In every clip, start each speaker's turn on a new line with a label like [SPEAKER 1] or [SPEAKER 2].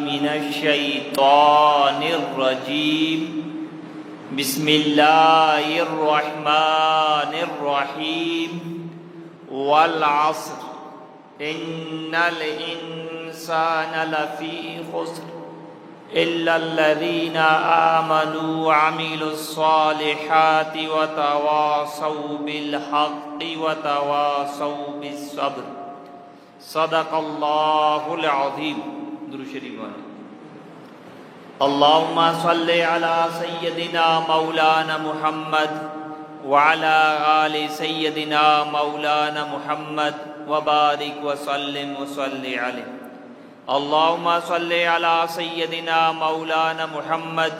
[SPEAKER 1] من الشیطان الرجیم بسم اللہ الرحمن الرحیم والعصر ان الانسان لفی خسر الا الذین آمنوا وعملوا الصالحات وتواصوا بالحق وتواصوا بالصبر صدق اللہ العظیم. درود شریف بولیں. اللہم صل علی سیدنا مولانا محمد وعلی آل سیدنا مولانا محمد وبارک وسلم وصلی علیہ. اللہم صل علی سیدنا مولانا محمد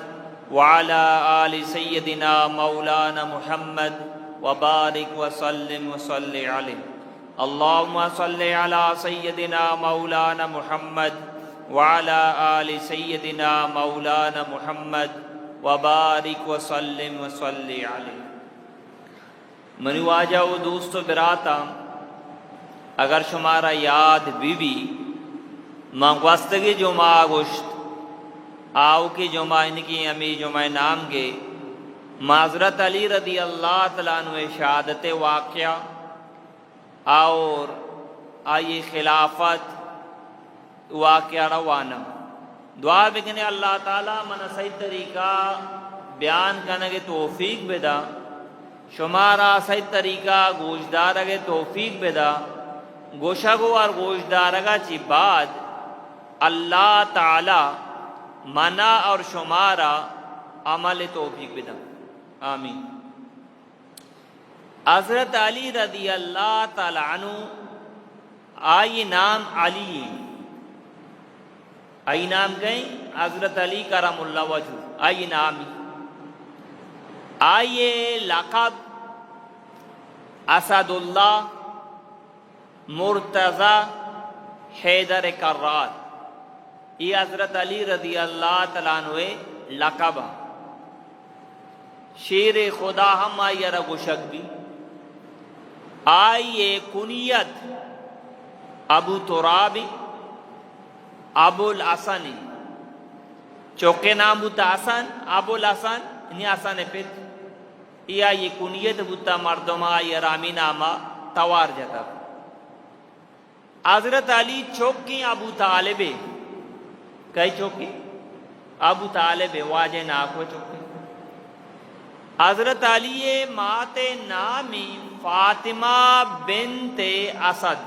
[SPEAKER 1] وعلی آل سیدنا مولانا محمد وبارک وسلم وصلی علیہ. اللہم صل علی سیدنا مولانا محمد وعلی آل سیدنا مولانا محمد وبارک وسلم وصلی علیہ. منی واجہ و دوست و براتا اگر شمارا یاد بی ماں گوستگی جمعہ گوشت آؤ کی جمعہ ان کی امی جمعہ نام گے معذرت علی رضی اللہ تعالیٰ عنہ شہادت واقعہ اور آئی خلافت واقعہ روانہ دعا بکنے اللہ تعالیٰ من صحیح طریقہ بیان کرنے کے توفیق بدا شمارا صحیح طریقہ گوشدار کے توفیق بدا گوشگو اور گوشدارگا چی بعد اللہ تعالی منا اور شمارا عمل توفیق بدا آمین. حضرت علی رضی اللہ تعالی عنہ آئی نام علی آئی نام گئیں حضرت علی کرم اللہ وجہ آئی نامی آئیے لقب اسد اللہ مرتضی حیدر کرار یہ حضرت علی رضی اللہ تعالیٰ عنہ لقب شیر خدا ہم آئیے رگو شک بھی آئیے کنیت ابو ترابی ابو الحسن چوکے نام بوتا حسن ابو الحسن انہیں حسن پیت یا یہ کنیت بوتا مردمہ یا رامی نامہ توار جاتا. حضرت علی چوکی ابو طالب کئی چوکی ابو طالب واجہ ناکو چوکی. حضرت علی مات نامی فاطمہ بنت اسد.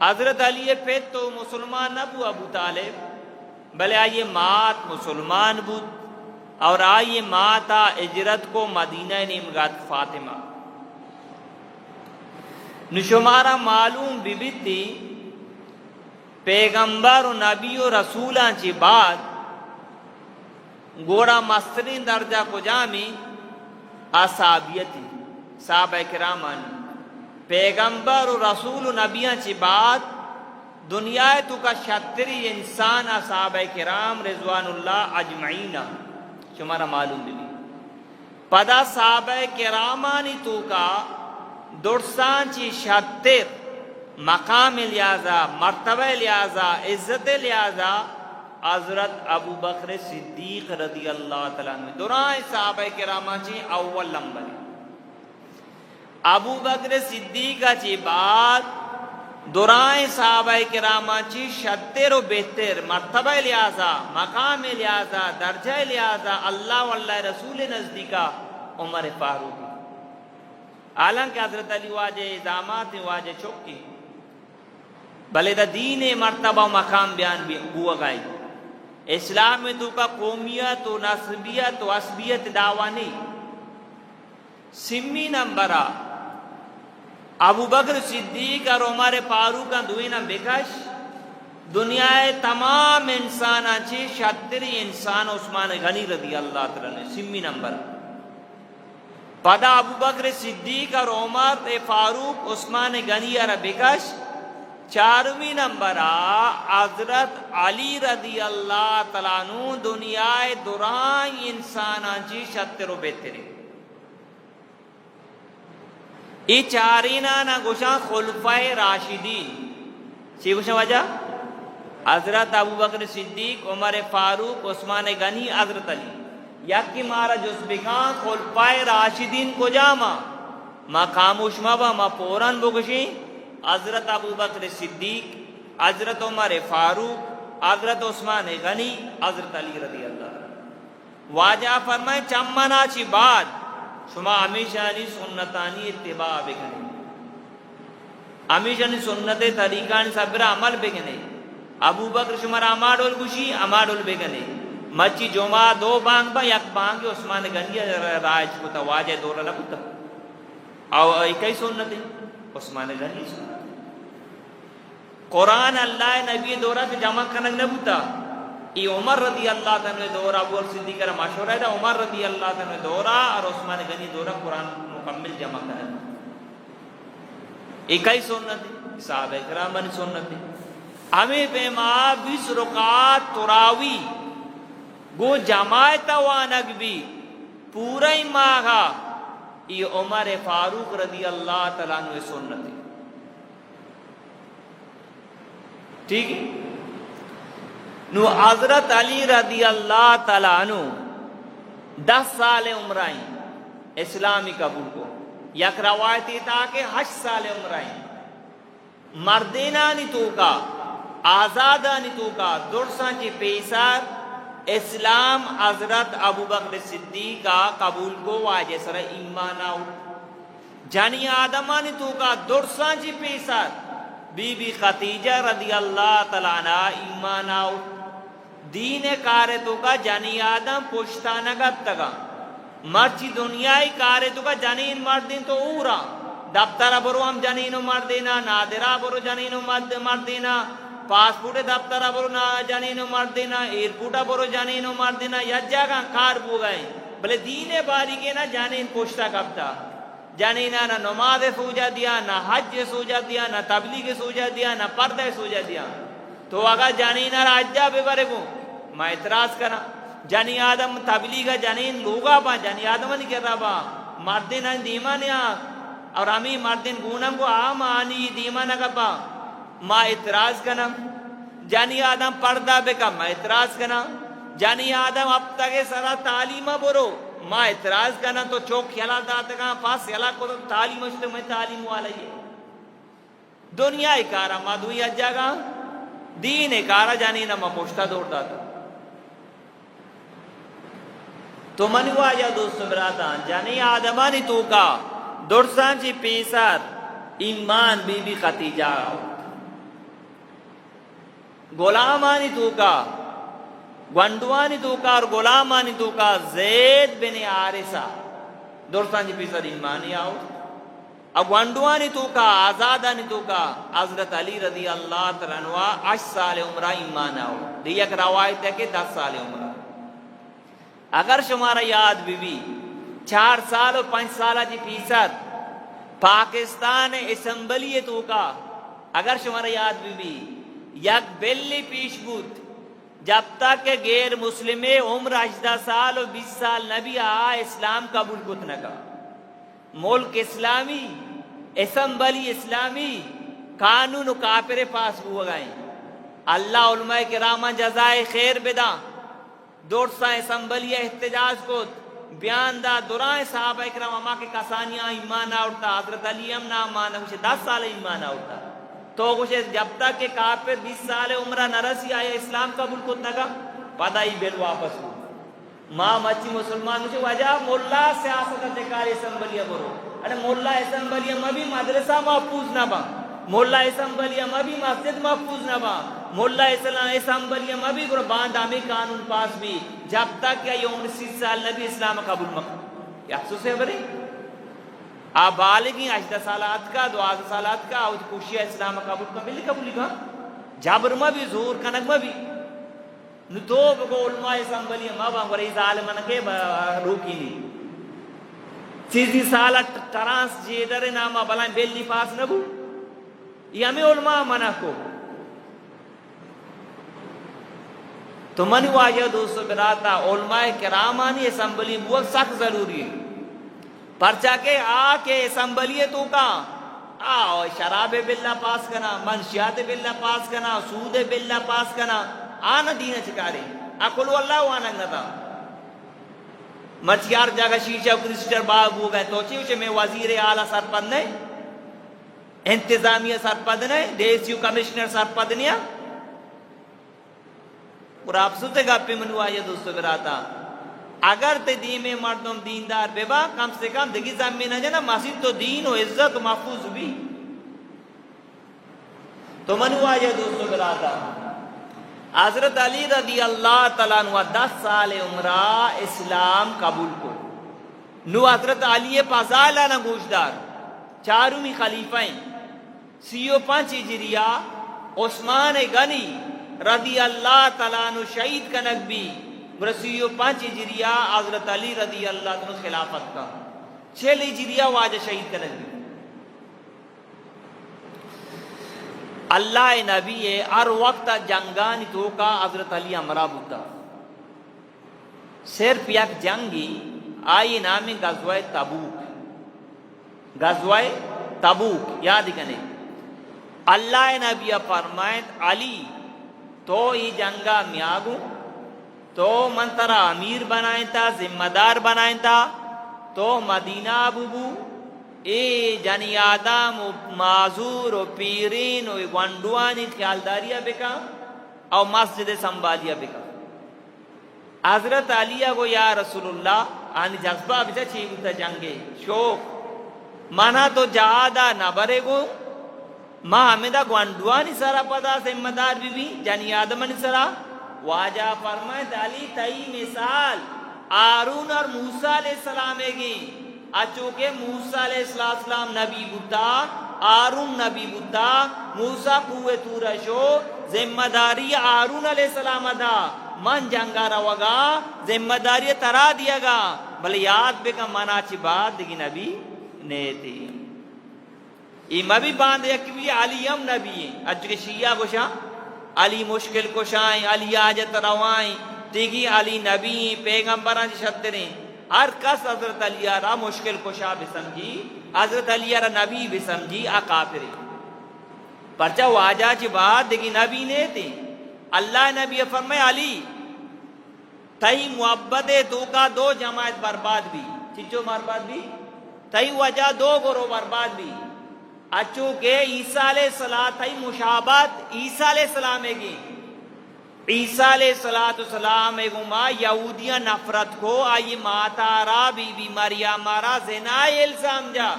[SPEAKER 1] حضرت علی پھر تو مسلمان نہ بو ابو طالب بلے آئیے مات مسلمان بود اور آئیے ماتا اجرت کو مدینہ نمگت فاطمہ نشمارا معلوم بیتی پیغمبر و نبی و رسولان چی بعد گوڑا مسترین درجہ کو جامی اصحابیتی صحابہ کرامانی پیغمبر و رسول و نبیان چی بعد دنیا تو کا شتری انسان صحابہ کرام رضوان اللہ اجمعین شمارا معلوم بھی پدا صحابہ کرامانی تو کا درسان چی شتر مقام لحاظہ مرتبہ لحاظہ عزت لحاظہ حضرت ابو بکر صدیق رضی اللہ تعالیٰ عنہ دوران صحابہ کرامانی چی اول نمبر ابو بکر صدیق چی بعد دورائیں صحابہ کرامہ چی شتر و بہتر مرتبہ لحاظہ مقام لحاظہ درجہ لحاظہ اللہ واللہ رسول نزدیکا عمر فاروق حالانکہ حضرت علی واجہ ازامات واجہ چوکی بلے دا دین مرتبہ و مقام بیان بھی ہوا گئی. اسلام میں تو کا قومیت و نسبیت و عصبیت دعویٰ نہیں. سمی نمبرہ ابو بکر صدیق اور عمر فاروق کا دوینا بکش دنیا تمام انسان چی شتری انسان عثمان غنی رضی اللہ تعالیٰ نے سمی نمبر پدا ابو بکر صدیق اور عمر فاروق عثمان غنی اور بکش چارویں نمبر حضرت علی رضی اللہ تعالیٰ عنہ دنیا دوران انسان چی شتر و بہتری ای چارینا نا گوشا خلفۂ راشدین چی گوشا وجہ حضرت ابو بکر صدیق، عمر فاروق، عثمان غنی، حضرت علی یکی مارا جس بکان خلفائے راشدین کو جاما ما خاموش مبا ما پورن بگشی حضرت ابو بکر صدیق، حضرت عمر فاروق، حضرت عثمان غنی، حضرت علی رضی اللہ عنہ۔ واجہ فرمائے چمنا چی بعد شما ہمیشہ نی سنتانی اتباع بکنے، ہمیشہ نی سنت طریقان سبرا عمل بکنے۔ ابو بکر شما راما ڈول گوشی اما ڈول بکنے، مچی جمعہ دو بانگ با یک بانگ عثمان غنی رائج کتا واجہ دورا لکتا او ایک سنت عثمان غنی سنت۔ قرآن اللہ نبی دورا سے جمع کنگ نبوتا، ای عمر رضی اللہ عنہ دورا، ابو بکر صدیق کا مشورہ ہے عمر رضی اللہ عنہ دورا اور عثمان غنی دورا قرآن مکمل جمع کرنا، ایک ہی سنت ہے، صحابہ کرام نے سنت ہے۔ ہمیں پیما 20 رکعات تراوی گو جماعت وانگ بھی پورا ہی ماغا، یہ عمر فاروق رضی اللہ تعالیٰ عنہ سنت ہے، ٹھیک ہے۔ نو حضرت علی رضی اللہ تعالیٰ عنہ 10 سال عمرائیں اسلامی قبول کو، یک روایتی تھا کہ 8 سال عمرائیں، مردینانی تو کا آزادانی تو کا درسان چی پیسار اسلام حضرت ابو بکر صدیق کا قبول کو واجہ سر ایمان آؤ، جانی آدمانی تو کا درسان چی پیسار بی بی خدیجہ رضی اللہ تعالیٰ عنہ ایمان آؤ، دین کارے تو کا جانی آدم پوشتانہ گت تگا، مرچی دنیای کارے تو کا جنین مردین تو اورا، دفترہ برو ہم جنینو مردینا، نادرہ برو جنینو مردینا، پاسپورٹ دفترہ برو جنینو مردینا، ایرپورٹا برو جنینو مردینا، یا جگہ کار بو گئے بلے دین باری کے نا جنین پوشتا کبتا، جنینا نہ نماز سوجا دیا، نہ حج سوجا دیا، نہ تبلیغ سوجا دیا، نہ پردہ سوجا دیا، تو اگر جنینا راجہ بے برے کو میں اعتراض کرا، جنی آدم تبلیغ جنین لوگا با جنی آدم نہیں کر رہا با، مردین دیمانیا اور ہمیں مردین گونم کو آم آنی دیمانہ کا با، ما اعتراض کنا، جانی آدم پردہ بکا ما اعتراض کنا، جانی آدم اب تک سرا تعلیمہ برو ما اعتراض کنا، تو چوک خیالہ داتا کنا پاس خیالہ کو تعلیم اشتے میں تعلیم والا یہ دنیا اکارا ما دوئی اجاگا دین اکارا جانی نما پوشتا دوڑ داتا۔ تو منی واجہ دوست براتا جانی آدمانی تو کا درسان چی پیسار ایمان بی بی خدیجہ غلامانی تو کا گونڈوانی تو کا اور غلامانی تو کا زید بن حارثہ درستان جی پیسر ایمانی آؤ، اب گونڈوانی تو کا آزادانی تو کا حضرت علی رضی اللہ عنہ 8 سال عمرہ ایمان آؤ، دی ایک روایت ہے کہ 10 سال عمرہ۔ اگر شمارا یاد بھی 4 سال اور 5 سالہ جی پیسر پاکستان اسمبلی تو کا اگر شمارا یاد بھی یک بلی پیش بود جب تک کہ غیر مسلم عمر 18 سال اور 20 سال نبی اسلام قبول کت نگا، ملک اسلامی اسمبلی اسلامی قانون کافر پاس ہوا گئے، اللہ علماء کرام جزائے خیر بدا دورسا اسمبلی احتجاج کو بیان دا دورائیں صحابہ اکرام اما کے کسانیاں ایمان آورتا، حضرت علی امنا مانا کچھ 10 سال ایمان آورتا، تو کچھ جب تک کہ کافر 20 سال عمرہ نرسی آیا اسلام قبول کت نگا پدا ہی بیل واپس ہو ماں مچی مسلمان مجھے وجہ مولا سیاست دکار اسمبلی برو، ارے مولا اسمبلی مبی مدرسہ محفوظ نہ با، مولا اسمبلی مبی مسجد محفوظ نہ با، مولا اسمبلی مبی قربان دامی قانون پاس بھی جب تک کہ یہ 19 سال نبی اسلام قبول مکہ یا حسوس ہے بری آپ بالغی 18 سالات کا 12 سالات کا اور کوشیہ اسلام قبول کا ملی قبولی کا جابر مبی زور کنک مبی نتو بگو علماء اسمبلی مبا ورائز عالمان کے روکی نہیں چیزی سالت ترانس جیدر نامہ بلائیں بیلی پاس نبو یہ ہمیں علماء منع کو تو منی واجہ دوستو براتا علماء کرامانی اسمبلی بہت سخت ضروری ہے، پرچہ کہ آکے اسمبلی تو کا آو شراب باللہ پاس کنا، منشیات باللہ پاس کنا، سود باللہ پاس کنا، آنا دین چکارے اکلو اللہ وانا نتا مچیار جگہ شیشہ کرسٹر باب ہو گئے تو چیوچے میں وزیر اعلیٰ سرپد نہیں، انتظامیہ سرپد نہیں، ڈیسیو کمشنر سرپد نہیں، اور آپ سوتے گا پہ منو آیا دوستو براتا اگر تے دین میں مردم دیندار بے با کم سے کم دیکھی زمین ہے نا مسجد تو دین و عزت و محفوظ بھی تو منو آیا دوستو براتا حضرت علی رضی اللہ تعالیٰ عنہ 10 سال عمرہ اسلام قبول کو نو حضرت علی پازالہ نا گوشدار چارومی خلیفہیں 35 ہجریہ عثمان غنی رضی اللہ تعالیٰ عنہ شہید کنک بھی 35 ہجریہ حضرت علی رضی اللہ عنہ خلافت کا 6 ہجریہ واجہ شہید کنک بھی اللہ نبی ہر وقت جنگانی تو کا حضرت علی امرہ بودتا صرف یک جنگی آئی نامی غزوہ تبوک غزوہ تبوک یاد کنے اللہ نبی فرمائد علی تو یہ جنگا میاگو تو من ترا امیر بنائیں تا ذمہ دار بنائیں تا تو مدینہ ابو اے جنی آدم و معذور و پیرین و گونڈوانی خیالداریہ بکا او مسجد سنبھالیا بکا حضرت علیہ کو یا رسول اللہ آنی جذبہ بچا چیگوتا جنگے شوق مانا تو جہادا نبرے گو ماں ہمیں دا گونڈوانی سرا پدا ذمہ دار بھی جنی آدمانی سرا واجہ فرمائے علی تئی مثال آرون اور موسیٰ علیہ السلام گی اچوکے موسیٰ علیہ السلام نبی بودتا آرون نبی بودتا موسیٰ قوے تورشو ذمہ داری آرون علیہ السلام دا من جنگا روگا ذمہ داری ترا دیا گا بلے یاد بے کا مانا چی بات دیگی نبی نیتی ایمہ بھی باندھے اکبی علی ام نبی ہیں اچھے شیعہ گوشا علی مشکل کشائیں علی آجت روائیں دیگی علی نبی پیغمبران شتریں ہر کس حضرت علی را مشکل کشا بھی سمجھی حضرت علی را نبی بھی سمجھی آقافری پرچہ واجہ چی بات دیکھی نبی نے تھے اللہ نبی فرمائے علی تہی محبت تو کا 2 جماعت برباد بھی چچو برباد بھی تہی وجہ 2 گروہ برباد بھی اچھو کہ عیسیٰ علیہ السلام تہی مشابہت عیسیٰ علیہ السلام ہے عیسیٰ علیہ السلام ماں یہودیاں نفرت کو آئی ماتارا بی بی مریم را زنا الزام جا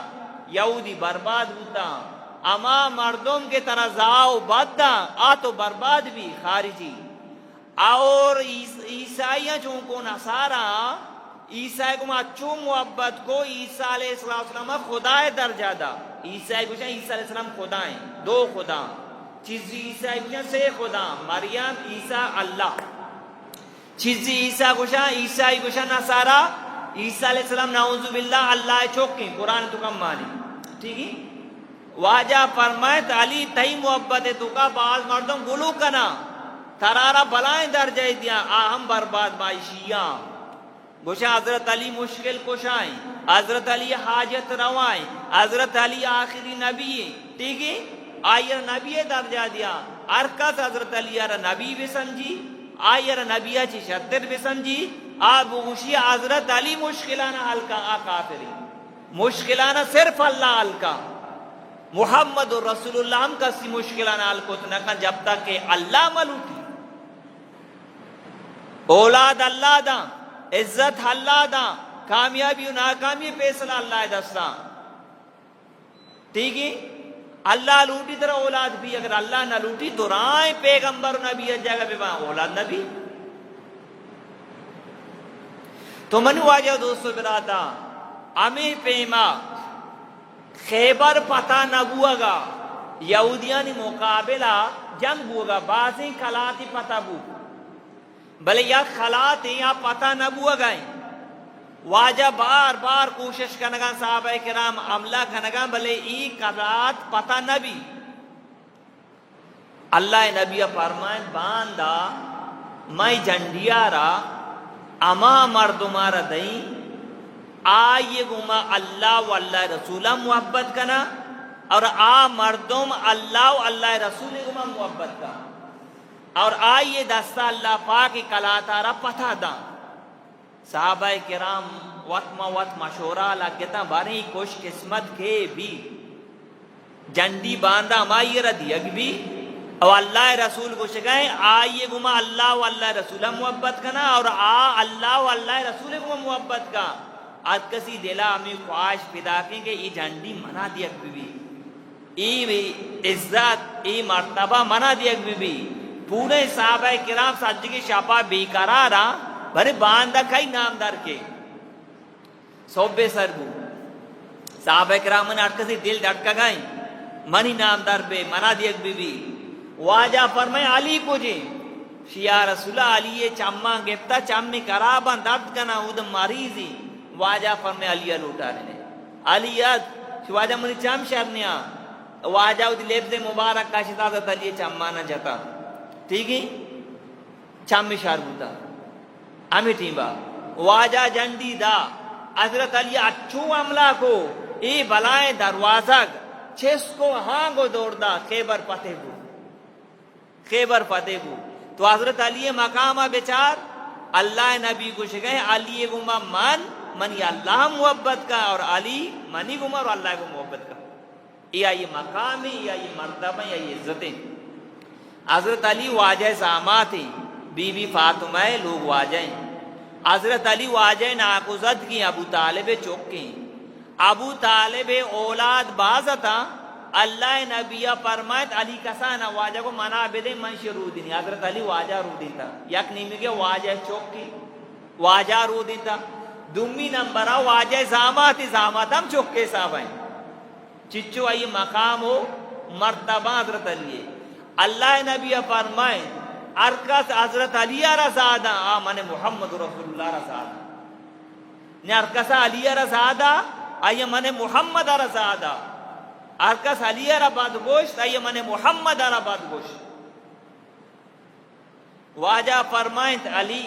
[SPEAKER 1] یہودی برباد ہوتا اما مردم کے طرح زاؤ بددا آ تو برباد بھی خارجی اور عیسائیاں چونکو نصارا عیسائی کو اچھو محبت کو عیسیٰ علیہ السلام خدا درجہ دا عیسائی کو عیسیٰ علیہ السلام خدا ہیں 2 خدا چیزی عیسیٰ کو سے خدا مریم عیسیٰ اللہ چیزی عیسیٰ کو عیسیٰ کو نصارا عیسیٰ علیہ السلام نعوذ باللہ اللہ چوکیں قرآن تو کم مانی ٹھیک ہے واجہ فرمائے علی تہی محبت تو کا بعض مردم گلو کنا ترارا بلائیں درجہ دیا آہم برباد معیشیاں گوشا حضرت علی مشکل کشائیں حضرت علی حاجت روائیں حضرت علی آخری نبی ٹھیک ہے آئیر نبی درجہ دیا ارکت حضرت علی نبی بھی سمجھی آئیر نبی چی شتر بھی سمجھی آب گوشی حضرت علی مشکلانہ حلقہ آقافری مشکلانہ صرف اللہ حلقہ محمد رسول اللہ ہم کسی مشکلانہ حلقہ اتنا جب تک کہ اللہ ملوٹی اولاد اللہ دا عزت اللہ دا کامیابی و ناکامی فیصلہ اللہ دستا ٹھیک ہے اللہ لوٹی طرح اولاد بھی اگر اللہ نہ لوٹی تو رائے پیغمبر نبی جگہ پہ اولاد نبی تو منو آجا دوستو براتا ہمیں پیما خیبر پتہ نہ بوا گا یہودیانی مقابلہ جنگ بوا گا بعضی خلاتی پتہ بو بلے یا خلاتی یا پتہ نہ بوا گئیں واجہ بار بار کوشش کنگا صحابہ کرام عملہ کنگا بلے ای قرات پتہ نبی اللہ نبی فرمائن باندھا میں جنڈیارا اما مردمارا دیں آئیے گما اللہ واللہ رسولہ محبت کنا اور آ مردم اللہ و اللہ رسول گما محبت کا، اور آئیے دستہ اللہ پاک کی کلا تارا پتہ دا. صحابہ کرام وقت مشورہ لگتا باری خوش قسمت کے بھی جنڈی باندھا مائی ردیگ بھی، اور اللہ رسول کو شکائیں آئیے گما اللہ و اللہ رسول محبت کا نا، اور اللہ و اللہ رسول گما محبت کا. آج کسی دلا ہمیں خواہش پیدا کی کہ یہ جنڈی منا دیگ بھی، ای عزت ای مرتبہ منا دیگ بھی. پورے صحابہ کرام سج کی شپا بیقرارا بھرے باندھا کئی نامدار کے صوبے سر بو. صحابہ کرام نے اٹکسی دل دھڑکا گئیں منی نامدار بے منا دیگ بھی. واجہ فرمائے علی کو جی شیا رسول علی چمہ گفتا چمی کرابا درد کنا ادم مریضی. واجہ فرمائے علی لوٹا رہنے علی واجہ منی چم شرنیا. واجہ ادھ لفظ مبارک کا شتازت علی چمہ نہ جتا ٹھیک ہے چمی شار بوتا ہمیں ٹیمبا. واجہ جنڈی دا حضرت علی اچھو عملہ کو ای بلائیں دروازہ چھس کو ہاں گو دوڑ دا خیبر فتح بو، خیبر فتح بو. تو حضرت علی مقامہ بیچار اللہ نبی کو شکائیں علی گما منی اللہ محبت کا، اور علی منی گما اور اللہ کو محبت کا. یہ مقام ہے، یہ مرتبہ، یہ عزتیں. حضرت علی واجہ زامات ہیں، بی بی فاطمہ لوگ واجہ ہیں. حضرت علی واجہ ناقصد کی ابو طالب چوکیں. ابو طالب اولاد باز تھا. اللہ نبی فرمائت علی کسانا واجہ کو منا بدے منش رو دینی. حضرت علی واجہ رو دین تھا. یک نیمی کے واجہ چوکی واجہ رو دین تھا. دومی نمبرہ واجہ زامات ہم چوکے صاحب ہیں. چچو آئی مقام ہو مرتبہ حضرت علی. اللہ نبی فرمائے ارکس حضرت علی رضادہ من محمد رسول اللہ رضادہ نے ارکس علی رضادہ آئی من محمد رضادہ. ارکس علی رباد گوشت آئی من محمد رباد گوشت. واجہ فرمائت علی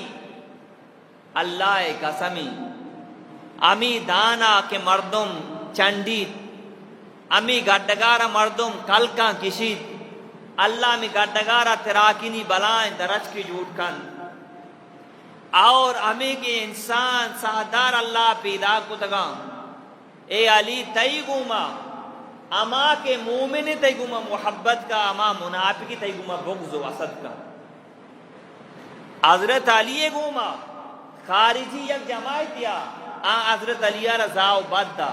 [SPEAKER 1] اللہ قسمی امی دانا کے مردم چنڈی امی گڈگارا مردم کلکاں کشید اللہ میں گڈگارا تراکینی بلائیں درج کی جھوٹ کن، اور ہمیں کے انسان سہدار اللہ پیدا کو تگا. اے علی تئی گوما اما کے مومن تئی گوما محبت کا، اما منافقی تئی گوما بغض و حسد کا. حضرت علی گوما خارجی یک جماعتیا حضرت علی رضا و بدہ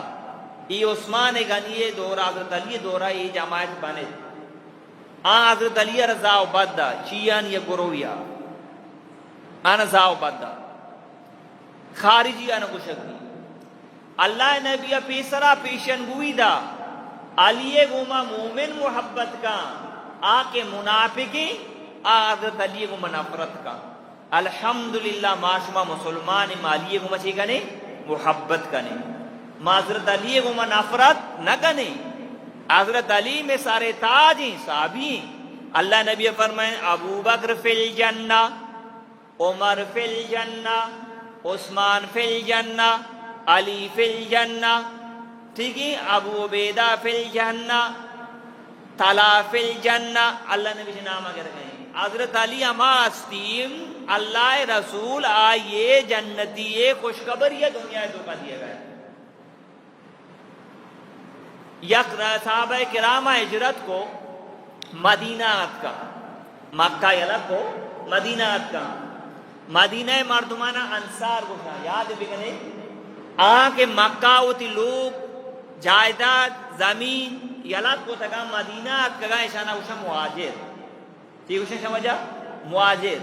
[SPEAKER 1] ای عثمان غنی دورہ حضرت علی دورہ ای جماعت بنے. حضرت علی رضا و بدہ چیان یہ گرویا رضا و بدہ خارجی کشک دی. اللہ نبی پیسرا پیشن گوئی دا علی گوما مومن محبت کا آکے منافقی حضرت علی گوما نفرت کا. الحمدللہ معاشمہ مسلمان علی گوما چی کنے محبت کنے، حضرت علی گوما نفرت نہ کنے. حضرت علی میں سارے تاج ہیں صحابی. اللہ نبی فرمائیں ابو بکر فی الجنہ، عمر فی الجنہ، عثمان فی الجنہ، علی فی الجنہ، ٹھیک ہے، ابو عبیدہ فی الجنہ، طلحہ فی الجنہ. اللہ نبی سے نام اگر کہیں حضرت علی اما استیم اللہ رسول آئیے جنتی خوشخبر یہ دنیا تو کا دیا گیا. یک صحابہ کرامہ ہجرت کو مدینہ کا، مکہ یلک کو مدینہ کا، مدینہ مردمانہ انصار کو یاد بکنے کے مکہ ہوتی لوگ جائیداد زمین یلک کو تکا مدینہ کا اشانہ اوشا مہاجر. ٹھیک اوشا سمجھا مہاجر.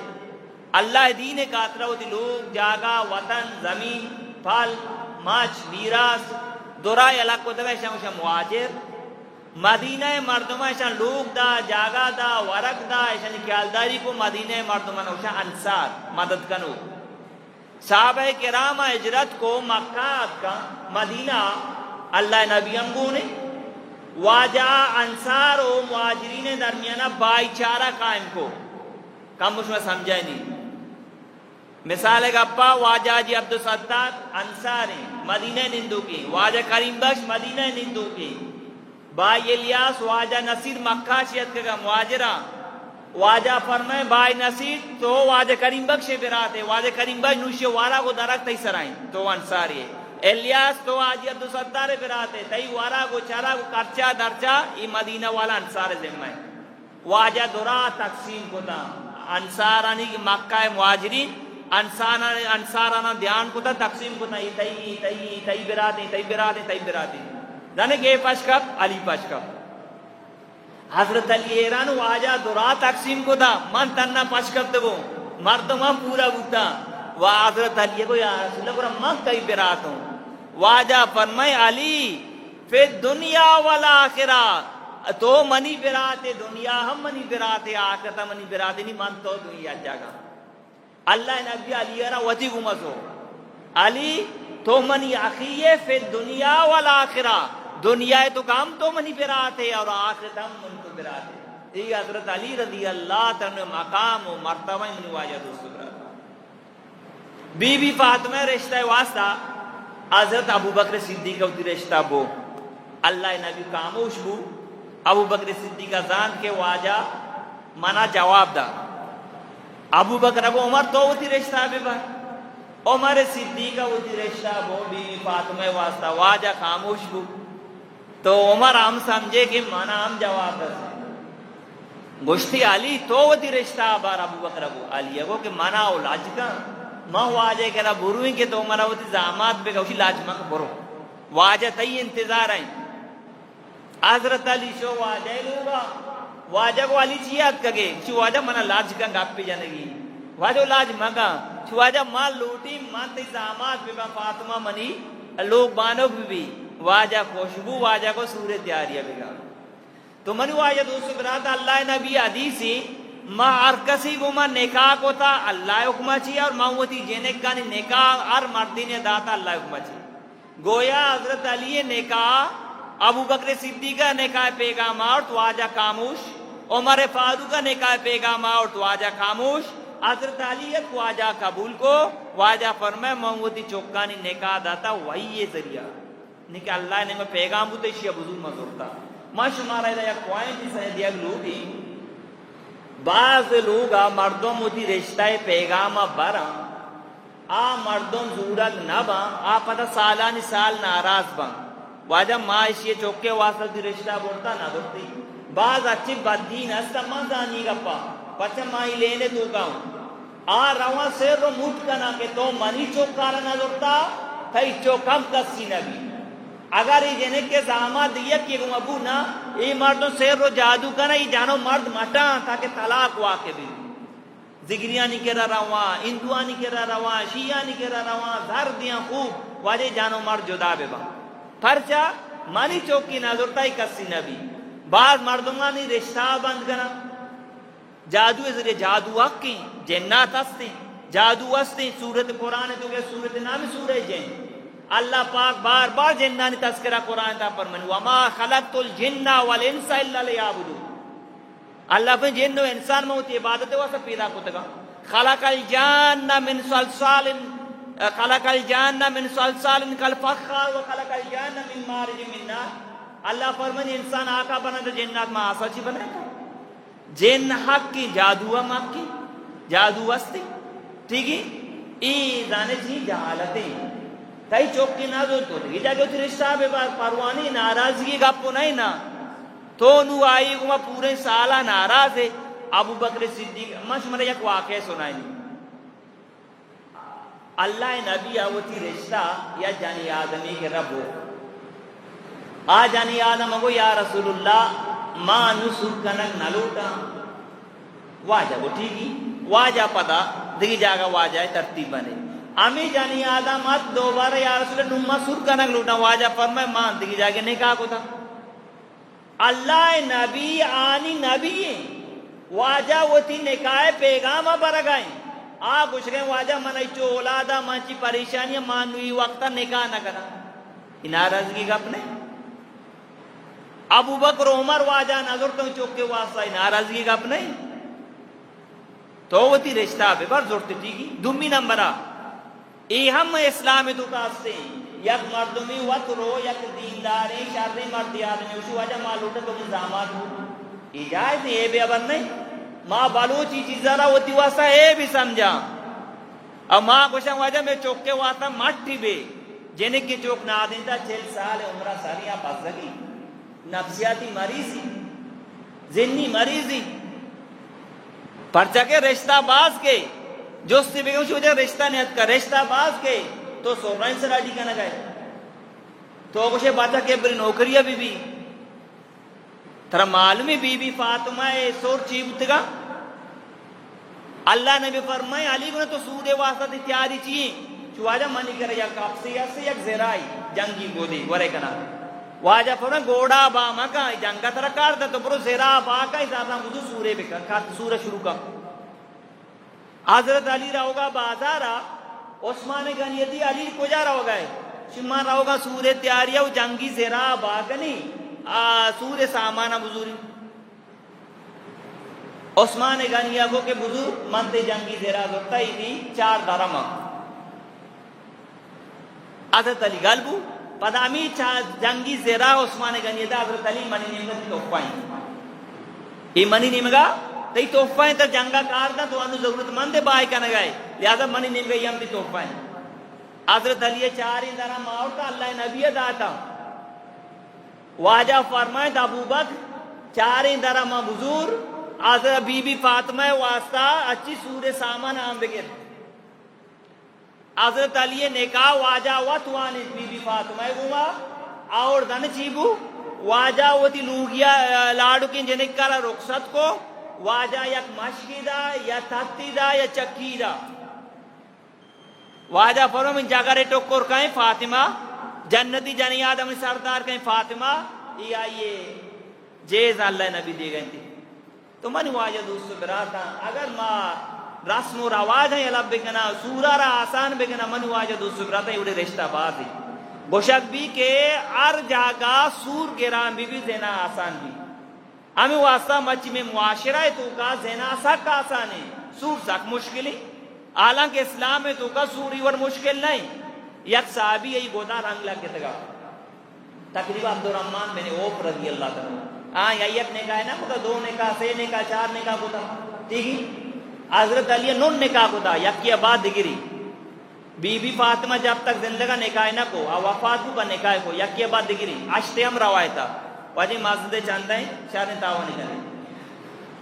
[SPEAKER 1] اللہ دین کاترہ ہوتی لوگ جاگا وطن زمین پھل ماچ میراث دورا یلک کو تکا اشانہ مہاجر. مدینہ مردمہ اشان لوگ دا جاگا دا ورق دا اشان کیالداری کو مدینہ مردمہ اوشا انصار مدد کنو. صحابہ کرام ہجرت کو مکہ کا مدینہ اللہ نبی انگو نے واجہ انصار و مہاجرین درمیانہ بھائی چارہ قائم کو. کم اس میں سمجھائیں نہیں. مثال گپا واجہ جی عبدالستار انصار ہیں مدینہ نندو کی، واجہ کریم بخش مدینہ نندو کی، بھائی الیاس واجہ نصیر مکہ شیعت کا مواجرہ واجہ فرمائے بھائی نصیر تو واجہ کریم بخش براتے واجہ کریم بخش نوشی وارا کو درخت ہی سرائیں تو انصاری ہے الیاس تو واجہ عبدالستار براتے تئی وارا کو چارا کو کرچا درچا یہ مدینہ والا انصار ذمہ ہے واجہ درا تقسیم کو تھا انصارانی کی مکہ مہاجرین انصارانہ دھیان کو تھا تقسیم کو تھا تئی براتے دانے گے پشکب علی پشکب حضرت علی ایران واجہ درا تقسیم کو تھا من تنہ پشکب دو مردمہ پورا بوتا وہ حضرت علی کو یا رسول اللہ من کئی برات ہوں واجہ فرمائے علی فی دنیا والآخرہ تو منی براتے دنیا ہم منی براتے آخرت منی براتے نہیں من تو دنیا جاگا اللہ نبی علی ایران وطی گمسو علی تو منی اخیے فی دنیا والآخرہ دنیا تو کام تو منی براتے اور آخرت ہم من تو براتے یہ حضرت علی رضی اللہ تعالی مقام و مرتبہ منی واجہ دوست براتا بی بی فاطمہ رشتہ واسطہ حضرت ابو بکر صدیق کا رشتہ بو اللہ نبی کاموش بو ابو بکر صدیق کا زان کے واجہ منا جواب دا ابو بکر ابو عمر تو ہوتی رشتہ بے بار عمر صدیق کا ہوتی رشتہ بو بی بی فاطمہ واسطہ واجہ خاموش بو تو عمر ہم سمجھے کہ مانا ہم جواب دا گوشتی علی تو ہوتی رشتہ بار ابو بکر ابو علی ابو کہ مانا اولاج کا ماں واجہ کہنا برویں کہ تو عمر ہوتی زامات بے گوشی لاج ماں برو واجہ تی انتظار آئیں حضرت علی شو واجہ لوگا واجہ کو علی چیات کگے شو واجہ منا لاج کا گاپ پی جانگی واجہ لاج مگا شو واجہ ماں لوٹی ماں تی زامات بے با فاطمہ منی لوگ بانو بھی واجہ خوشبو واجہ کو سورہ تیاریہ بگا تو منی واجہ دوستو براتا اللہ نبی حدیثی ما ارکسی کو ما نکاح کو تا اللہ حکمہ چی اور موتی جنک کا نکاح ہر مردی نے داتا اللہ حکمہ چی گویا حضرت علی نکاح ابو بکر صدیق کا نکاح پیغام اور تو آجا خاموش عمر فاروق کا نکاح پیغام اور تو آجا خاموش حضرت علی کو آجا قبول کو واجہ فرمائے موتی چوکانی نکاح داتا وہی یہ ذریعہ نکاح اللہ نے میں پیغام ہوتے شیعہ بزرگ مزورتا ما شمارا ہے یا کوائیں جیسا دیا لوگی بعض لوگ مردوں موتی رشتہ پیغام برا مردوں ضرورت نہ با پتہ سالانی سال ناراض با واجہ معاشی چوکے واسطہ دی رشتہ بولتا نہ دوتی بعض اچھی بدین ہستا مزانی گپا پچھا مائی لینے تو کہوں رواں سیر رو موٹ کنا کہ تو منی چوکارا نہ دوتا تھئی چوکم کسی نبی اگر یہ جنک کے زامہ دیا کہ ابو نا یہ مردوں سیر رو جادو کنا یہ جانو مرد مٹا تاکہ طلاق واقع بھی زگریاں نہیں کرا رواں ہندوآں نہیں کرا رواں شیعہ نہیں کرا رواں زہر دیاں خوب واجہ جانو مرد جدا بے با پرچا مانی چوکی نظرتا ہی کسی نبی بعض مردمہ نہیں رشتہ بند کنا جادو ذریعے جادو حقی جنات ہستی جادو ہستی سورت قرآن تو کہ سورت نامی سورہ جن اللہ پاک بار بار جنانی تذکرہ قرآن تا فرمانی وما خلقت الجن والانس الا لیعبدون اللہ پر جن و انسان میں ہوتی عبادت ہے واسا پیدا کو تگا خلق الجان من صلصال کالفخار وخلق الجان من مارج من نار اللہ فرمانی انسان آقا بنا تو جنات میں آسا چی بنا جن حق کی جادو ہم حق کی جادو ہستی ٹھیک ہے ای دانے چی جہالتیں کئی چوکی نہ دو تو یہ جاگے ہوتی رشتہ بے پروانی ناراضگی گپو نہیں نا تو نو آئی گما پورے سالہ ناراض ہے ابو بکر صدیق مشمر یک واقعہ سنائی اللہ نبی آوتی رشتہ یا جانی آدمی کے رب ہو جانی آدم اگو یا رسول اللہ ماں نسر کنک نلوٹا واجہ وہ ٹھیکی واجہ پتا دیکھی جاگا واجہ ترتیب بنے امی جانی آدم ات دوبارہ یا رسول اللہ نمہ سر کنک لوٹا واجہ فرمائے ماں دیکھی جاگے نکاح کو تھا اللہ نبی آنی نبی واجہ وہ تھی نکاح پیغام برگائیں کچھ گئے واجہ منائی چو اولادا منچی پریشانی مانوی وقتا نکاح نہ کرا ناراضگی کا اپنے ابو بکر عمر واجہ نظر تو چوک کے واسطہ ناراضگی کا اپنے تو وہ تھی رشتہ بے بار زورتی تھی گی دمی نمبرہ ای ہم اسلام تو کاستے یک مردمی وطرو یک دینداری شر مردی آدمی اسی وجہ ماں لوٹا تو نظامات ہو اجازت یہ بھی ابر نہیں ماں بلوچی چیزا رہا ہوتی واسا یہ بھی سمجھا اور ماں کشن وجہ میں چوکے واسا مٹی بے جنہیں کی چوک نہ دیتا 6 سال عمرہ سالیاں پاس لگی نفسیاتی مریضی ذہنی مریضی پرچہ کے رشتہ باز کے جو اس سے بھی وجہ رشتہ نیت کا رشتہ باز کے تو سورائن سے راڈی کا نہ گئے تو کچھ بات کہ بری نوکریہ بھی ترہ معلومی بی فاطمہ سور چیبتگا اللہ نے بھی فرمائے علی کو نے تو سود واسطہ تیاری چیئے چواجہ منی کرے یا کاپسی یا سے یک زیرائی جنگی گودی ورے کنا واجہ فرمائے گوڑا با مکا جنگا ترہ کارتا تو پرو زیرا با کا ازادہ مجھو سورے بکا سورہ شروع کا حضرت علی رہوگا بازارہ عثمان غنیتی علی کو جا رہا ہوگا شما رہا ہوگا سورہ تیاریہ و جنگی زیرا باگنی سورہ سامانہ بزوری عثمان غنیہ کو کہ بزرگ منتے جنگی زیرا دکتا ہی تھی 4 درمہ حضرت علی غلبو پدامی جنگی زیرا عثمان غنیہ دا حضرت علی منی نیمگا تی توفائیں یہ منی نیمگا تی توفائیں تا جنگا کار دا تو انو ضرورت مند بائی کا نگائے لہذا منی نیمگا یہ ہم تی توفائیں حضرت علی 4 درمہ آورتا اللہ نبی داتا واجہ فرمائے دا ابو بکر 4 درمہ بزرگ حضرت بی بی فاطمہ واسطہ اچھی سورہ سامان آم بگر حضرت علی نکاح واجہ واتوانی بی بی فاطمہ گوما اور دن چیبو واجہ وتی لوگیا لاڑو کی جنکالا رخصت کو واجہ یک مشکی دا یا تھتی دا یا چکی دا واجہ فرم ان جاگرے ٹکر کہیں فاطمہ جنتی جنی آدم سردار کہیں فاطمہ یہ آئیے جیز اللہ نبی دے گئے تھی تو من واجہ دوست براتا اگر ماں رسم و رواج ہیں علب بکنا سورہ را آسان بکنا من واجہ دوست براتا ہے اڑے رشتہ باز ہی گوشک بھی کہ ار جاگا سور گران بھی زینا آسان بھی ہمیں واسطہ مچی میں معاشرہ ہے تو کا زینا سک آسان ہے سور سک مشکل ہے حالانکہ اسلام میں تو کا سوری ور مشکل نہیں یک صحابی یہی گودا رنگ لگ کے تگا تقریبا عبدالرحمن بن عوف رضی اللہ تعالیٰ یا یک نکاح ہے نا کتا 2 نکاح 3 نکاح 4 نکاح کتا ٹھیک ہے حضرت علی 9 نکاح کتا یک کی بعد دگری بی بی فاطمہ جب تک زندگا نکاح نہ کو وفات کو نکاح کو یک کی بعد دگری اشتے ہم روایتا واجی مازدے چاندہ ہیں شاید تاوانی کریں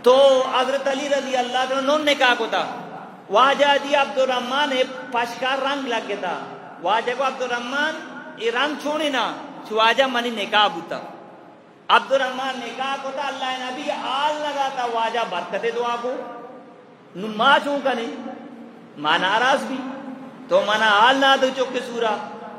[SPEAKER 1] تو حضرت علی رضی اللہ تعالیٰ 9 نکاح کتا واجہ دی عبدالرحمن پشکار رنگ لگ گیا تھا واجہ کو عبدالرحمن یہ رنگ چھوڑی نا واجہ منی نکاح بوتا عبدالرحمن نکاح کو تھا اللہ نبی آل لگا تھا واجہ برکت دعا کو ماں چون کا نہیں ماں ناراض بھی تو مانا آل نہ دو چوک سورا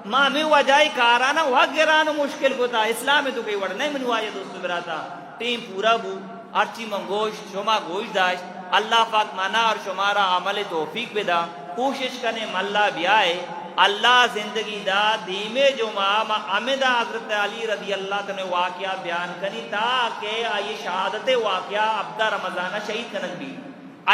[SPEAKER 1] ماں میں وجائی کارانا وگرانا مشکل کو تھا اسلام میں تو کئی وڑ نہیں منی واجہ دوستو برا تھا ٹیم پورا بو ارچی من گوشت شما گوشت داشت اللہ پاک مانا اور شمارا عمل توفیق بدا کوشش کرنے ملا بیائے اللہ زندگی دا دیمے جو ماں امیدہ حضرت علی رضی اللہ نے واقعہ بیان کنی تاکہ آئی شہادت واقعہ عبدہ رمضانہ شہید کنک بھی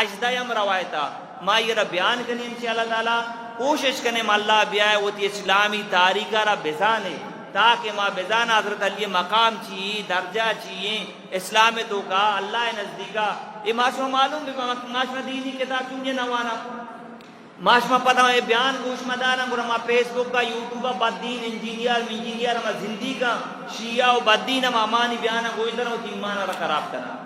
[SPEAKER 1] اجدہ یم روایتا ماں یہ بیان کنی انشاءاللہ تعالی کوشش کرنے ملا بیائے وہ تی اسلامی تاریخہ را بزانے تاکہ ماں بزان حضرت علی مقام چیئے درجہ چیئے اسلام تو کا اللہ نزدیکا یہ معاشمہ معلوم بھی معاشمہ دینی کتاب چونجے نوانا معاشمہ پتہ ہے بیان گوش مدانا گرہ ماں فیس بک کا یوٹیوبہ بدین انجینئر ماں زندگی کا شیعہ و بدین ماں امانی بیانا گوش درہ ہوتی ایمانا را خراب کرنا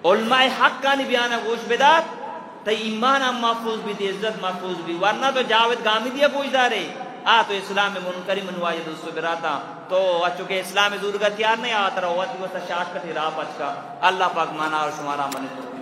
[SPEAKER 1] علماء حق کا نہیں بیانا گوش بدات تا ایمان ہم محفوظ بھی دی عزت محفوظ بھی ورنہ تو جاوید گامی دیا گوش دارے تو اسلام میں منکری منوائی دوستو براتا تو چونکہ اسلام میں ضرورت تیار نہیں آتا رہا ہوا تھی وہ شاک کا تھی راہ پچ کا اللہ پاک مانا اور شمارا منی تو